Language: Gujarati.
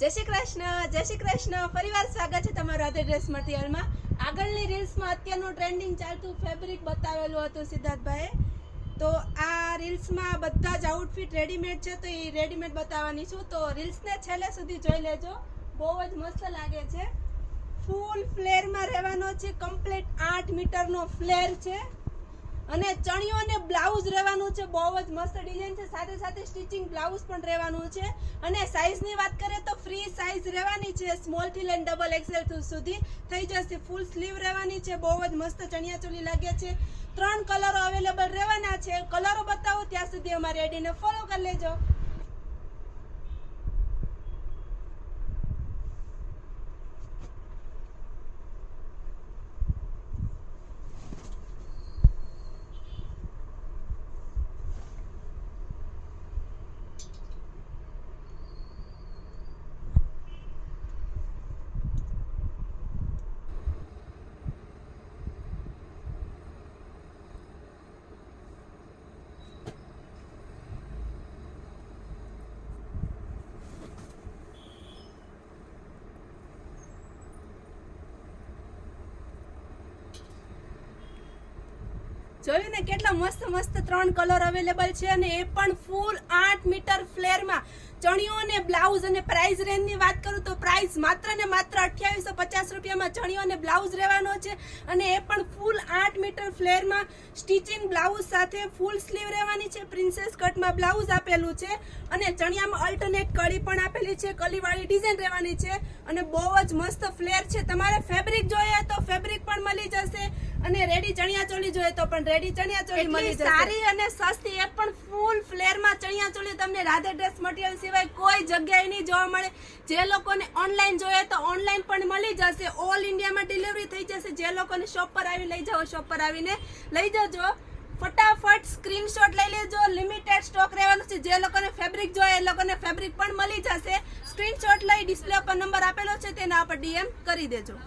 જય શ્રી કૃષ્ણ ફરીવાર સ્વાગત છે તમારું રાધે ડ્રેસ મટીરિયલમાં। આગળની રીલ્સમાં અત્યારનું ટ્રેન્ડિંગ ચાલતું ફેબ્રિક બતાવેલું હતું સિદ્ધાર્થભાઈએ, તો આ રીલ્સમાં બધા જ આઉટફિટ રેડીમેડ છે, તો એ રેડીમેડ બતાવવાની છું, તો રીલ્સને છેલ્લે સુધી જોઈ લેજો, બહુ જ મસ્ત લાગે છે। ફૂલ ફ્લેરમાં રહેવાનો છે, કમ્પ્લીટ 8 મીટરનો ફ્લેર છે અને ચણિયો અને બ્લાઉઝ રહેવાનું છે, બહુ જ મસ્ત ડિઝાઇન છે, સાથે સાથે સ્ટિચિંગ બ્લાઉઝ પણ રહેવાનું છે। અને સાઇઝની વાત કરીએ તો ફ્રી સાઇઝ રહેવાની છે, સ્મોલ થી લઈને ડબલ એક્સેલ સુધી થઈ જશે। ફૂલ સ્લીવ રહેવાની છે, બહુ જ મસ્ત ચણિયા ચોલી લાગે છે। 3 કલરો અવેલેબલ રહેવાના છે, કલરો બતાવો ત્યાં સુધી અમારી આઈડીને ફોલો કરી લેજો। જોયું ને કેટલા મસ્ત મસ્ત 3 કલર અવેલેબલ છે અને એ પણ ફૂલ 8 મીટર ફ્લેરમાં ચણિયો અને બ્લાઉઝ। અને પ્રાઇસ રેન્જની વાત કરું તો પ્રાઇસ માત્ર ને માત્ર 2850 રૂપિયામાં ચણિયો અને બ્લાઉઝ રહેવાનો છે અને એ પણ ફૂલ 8 મીટર ફ્લેરમાં સ્ટિચિંગ બ્લાઉઝ સાથે ફૂલ સ્લીવ રહેવાની છે, પ્રિન્સેસ કટમાં બ્લાઉઝ આપેલું છે અને ચણિયામાં અલ્ટરનેટ કળી પણ આપેલી છે, કલીવાળી ડિઝાઇન રહેવાની છે અને બહુ જ મસ્ત ફ્લેર છે। તમારે ફેબ્રિક જોઈએ તો ફેબ્રિક પણ મળી જશે અને રેડી ચણિયા ચોલી જોઈએ તો પણ રેડી ચણિયા ચોલી મળી જશે। સારી અને સસ્તી, એ પણ ફૂલ ફ્લેરમાં ચણિયા ચોલી તમને રાધે ડ્રેસ મટીરિયલ સિવાય કોઈ જગ્યાએ નહીં જોવા મળે। જે લોકોને ઓનલાઈન જોઈએ તો ઓનલાઈન પણ મળી જશે, ઓલ ઇન્ડિયામાં ડિલિવરી થઈ જશે। જે લોકોને શોપ પર આવી લઈ જાઓ, શોપ પર આવીને લઈ જજો। ફટાફટ સ્ક્રીનશોટ લઈ લેજો, લિમિટેડ સ્ટોક રહેવાનો છે। જે લોકોને ફેબ્રિક જોઈએ એ લોકોને ફેબ્રિક પણ મળી જશે। સ્ક્રીનશોટ લઈ ડિસ્પ્લે પર નંબર આપેલો છે તેના પર ડીએમ કરી દેજો।